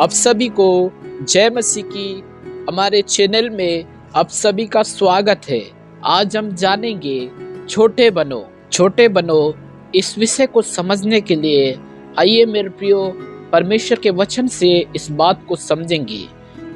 आप सभी को जय मसीह की हमारे चैनल में आप सभी का स्वागत है। आज हम जानेंगे छोटे बनो इस विषय को समझने के लिए आइए मेरे प्रियो परमेश्वर के वचन से इस बात को समझेंगे।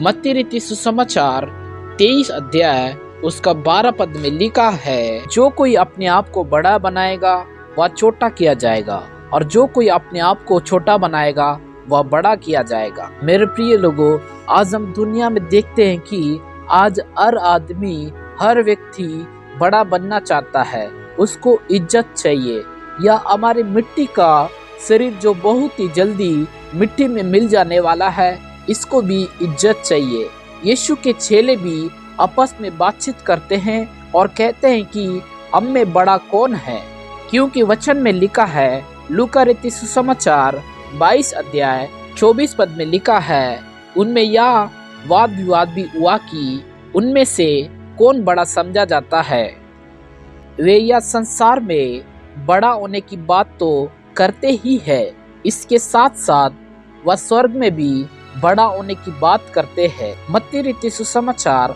मत्ती रीति सुसमाचार 23 अध्याय उसका 12 पद में लिखा है, जो कोई अपने आप को बड़ा बनाएगा वह छोटा किया जाएगा, और जो कोई अपने आप को छोटा बनाएगा वह बड़ा किया जाएगा। मेरे प्रिय लोगों, आज हम दुनिया में देखते हैं कि आज हर आदमी, हर व्यक्ति बड़ा बनना चाहता है, उसको इज्जत चाहिए। या हमारे मिट्टी का शरीर जो बहुत ही जल्दी मिट्टी में मिल जाने वाला है, इसको भी इज्जत चाहिए। यीशु के चेले भी आपस में बातचीत करते हैं और कहते हैं कि हम में बड़ा कौन है, क्योंकि वचन में लिखा है, लूका रीति सुसमाचार 22 अध्याय 24 पद में लिखा है, उनमें यह वाद विवाद भी हुआ कि उनमें से कौन बड़ा समझा जाता है। वे यह संसार में बड़ा होने की बात तो करते ही है, इसके साथ साथ वह स्वर्ग में भी बड़ा होने की बात करते हैं। मत्ती रीति सुसमाचार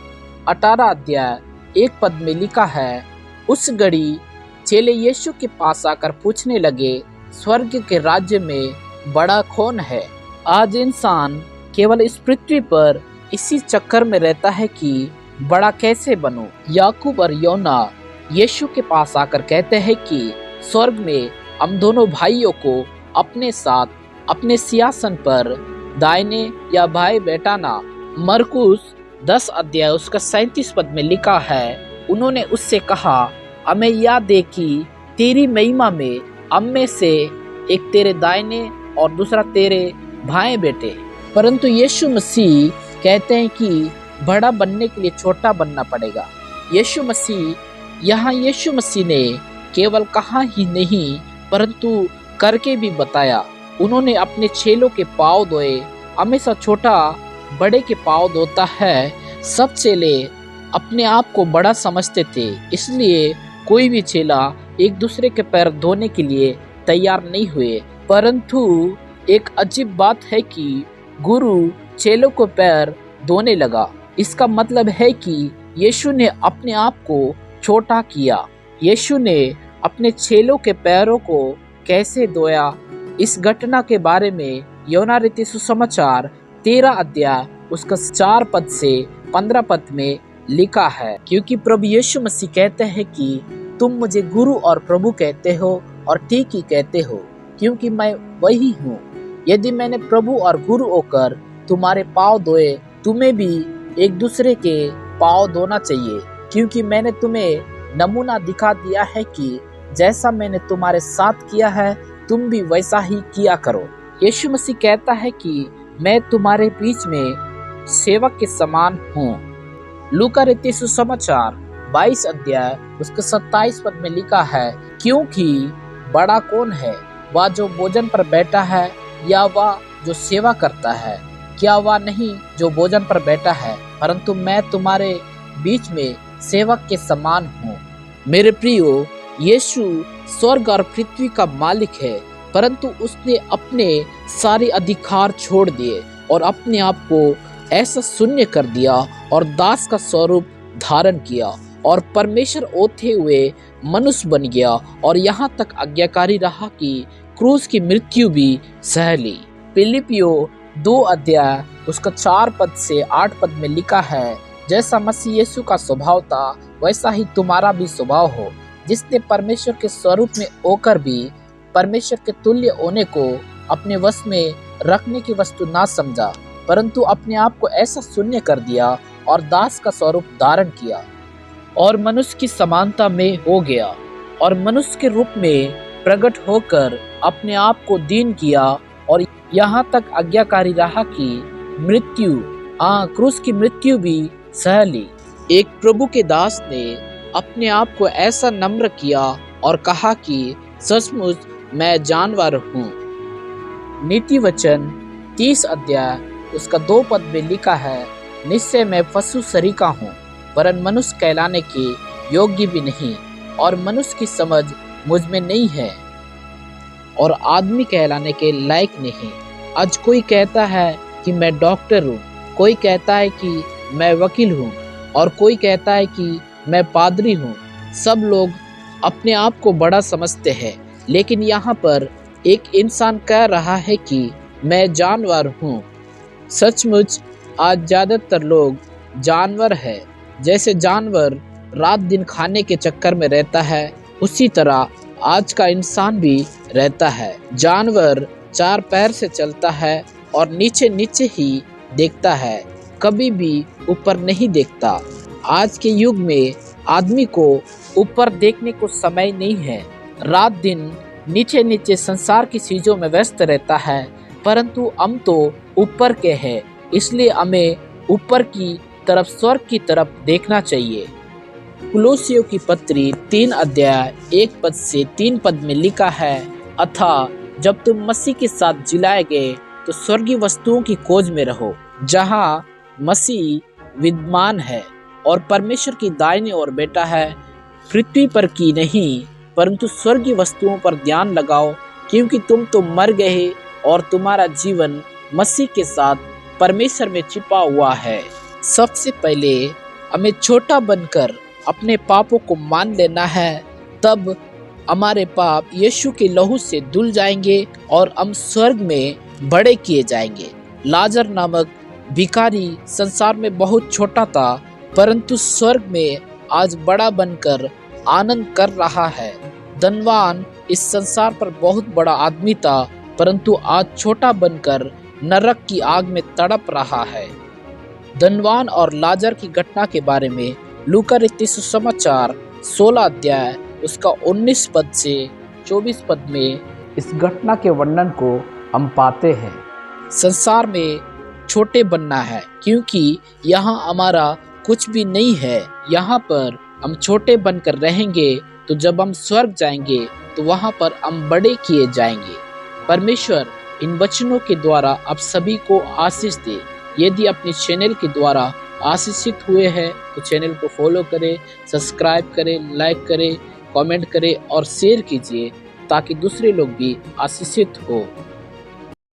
18 अध्याय 1 पद में लिखा है, उस घड़ी चेले यीशु के पास आकर पूछने लगे, स्वर्ग के राज्य में बड़ा कौन है। आज इंसान केवल इस पृथ्वी पर इसी चक्कर में रहता है कि बड़ा कैसे बनूं। याकूब और योना यीशु के पास आकर कहते हैं कि स्वर्ग में हम दोनों भाइयों को अपने साथ अपने सिंहासन पर दाहिने या बाएं बैठाना। मरकुस 10 अध्याय उसका 37 पद में लिखा है, उन्होंने उससे कहा, हमें याद दे कि तेरी महिमा में हम में से एक तेरे दाहिने और दूसरा तेरे बाएं बैठे। परंतु यीशु मसीह कहते हैं कि बड़ा बनने के लिए छोटा बनना पड़ेगा। यीशु मसीह ने केवल कहा ही नहीं परंतु करके भी बताया। उन्होंने अपने चेलों के पांव धोए। हमेशा छोटा बड़े के पांव धोता है। सब चेले अपने आप को बड़ा समझते थे, इसलिए कोई भी चेला एक दूसरे के पैर धोने के लिए तैयार नहीं हुए। परंतु एक अजीब बात है कि गुरु चेलों को पैर धोने लगा। इसका मतलब है कि यीशु ने अपने आप को छोटा किया। यीशु ने अपने चेलों के पैरों को कैसे धोया, इस घटना के बारे में योना रीति सुसमाचार 13 अध्याय उसका 4 पद से 15 पद में लिखा है, क्योंकि प्रभु यीशु मसीह कहते हैं कि तुम मुझे गुरु और प्रभु कहते हो, और ठीक ही कहते हो, क्योंकि मैं वही हूँ। यदि मैंने प्रभु और गुरु होकर तुम्हारे पाँव धोए, तुम्हें भी एक दूसरे के पाँव धोना चाहिए, क्योंकि मैंने तुम्हें नमूना दिखा दिया है कि जैसा मैंने तुम्हारे साथ किया है तुम भी वैसा ही किया करो। यीशु मसीह कहता है कि मैं तुम्हारे बीच में सेवक के समान हूँ। लूका रीति सुसमाचार 22 अध्याय उसके 27 पद में लिखा है, क्योंकि बड़ा कौन है, वह जो भोजन पर बैठा है या वह जो सेवा करता है? क्या वह नहीं जो भोजन पर बैठा है? परंतु मैं तुम्हारे बीच में सेवक के समान हूँ। मेरे प्रियो, यीशु स्वर्ग और पृथ्वी का मालिक है, परंतु उसने अपने सारे अधिकार छोड़ दिए और अपने आप को ऐसा शून्य कर दिया और दास का स्वरूप धारण किया और परमेश्वर होते हुए मनुष्य बन गया, और यहाँ तक आज्ञाकारी रहा कि क्रूस की मृत्यु भी सह ली। फिलिपियों 2 अध्याय उसका 4 पद से 8 पद में लिखा है, जैसा मसीह यीशु का स्वभाव था वैसा ही तुम्हारा भी स्वभाव हो, जिसने परमेश्वर के स्वरूप में होकर भी परमेश्वर के तुल्य होने को अपने वश में रखने की वस्तु ना समझा, परंतु अपने आप को ऐसा शून्य कर दिया और दास का स्वरूप धारण किया और मनुष्य की समानता में हो गया, और मनुष्य के रूप में प्रकट होकर अपने आप को दीन किया और यहाँ तक आज्ञाकारी रहा कि क्रूस की मृत्यु भी सह ली। एक प्रभु के दास ने अपने आप को ऐसा नम्र किया और कहा कि सचमुच मैं जानवर हूँ। नीति वचन 30 अध्याय उसका 2 पद में लिखा है, निश्चय मैं पशु सरीका हूँ, वरन मनुष्य कहलाने के योग्य भी नहीं, और मनुष्य की समझ मुझ में नहीं है, और आदमी कहलाने के लायक नहीं। आज कोई कहता है कि मैं डॉक्टर हूँ, कोई कहता है कि मैं वकील हूँ और कोई कहता है कि मैं पादरी हूँ। सब लोग अपने आप को बड़ा समझते हैं, लेकिन यहाँ पर एक इंसान कह रहा है कि मैं जानवर हूँ। सचमुच आज ज़्यादातर लोग जानवर है। जैसे जानवर रात दिन खाने के चक्कर में रहता है, उसी तरह आज का इंसान भी रहता है। जानवर चार पैर से चलता है और नीचे नीचे ही देखता है, कभी भी ऊपर नहीं देखता। आज के युग में आदमी को ऊपर देखने को समय नहीं है। रात दिन नीचे नीचे संसार की चीजों में व्यस्त रहता है, परंतु हम तो ऊपर के हैं, इसलिए हमें ऊपर की तरफ, स्वर्ग की तरफ देखना चाहिए। कुलोसियों की पत्री 3 अध्याय 1 पद से 3 पद में लिखा है, अतः जब तुम मसीह के साथ जिलाए गए तो स्वर्गीय वस्तुओं की खोज में रहो, जहाँ मसीह विद्यमान है और परमेश्वर की दाहिनी ओर बैठा है। पृथ्वी पर की नहीं परंतु स्वर्गीय वस्तुओं पर ध्यान लगाओ, क्योंकि तुम तो मर गए और तुम्हारा जीवन मसीह के साथ परमेश्वर में छिपा हुआ है। सबसे पहले हमें छोटा बनकर अपने पापों को मान लेना है, तब हमारे पाप यीशु के लहू से धुल जाएंगे और हम स्वर्ग में बड़े किए जाएंगे। लाजर नामक भिखारी संसार में बहुत छोटा था, परंतु स्वर्ग में आज बड़ा बनकर आनंद कर रहा है। धनवान इस संसार पर बहुत बड़ा आदमी था, परंतु आज छोटा बनकर नरक की आग में तड़प रहा है। धनवान और लाजर की घटना के बारे में लूका रचित सुसमाचार 16 अध्याय उसका 19 पद से 24 पद में इस घटना के वर्णन को हम पाते हैं। संसार में छोटे बनना है, क्योंकि यहाँ हमारा कुछ भी नहीं है। यहाँ पर हम छोटे बनकर रहेंगे, तो जब हम स्वर्ग जाएंगे तो वहाँ पर हम बड़े किए जाएंगे। परमेश्वर इन वचनों के द्वारा आप सभी को आशीष दे। यदि अपने चैनल के द्वारा आशीषित हुए हैं तो चैनल को फॉलो करें, सब्सक्राइब करें, लाइक करें, कमेंट करें और शेयर कीजिए, ताकि दूसरे लोग भी आशीषित हो।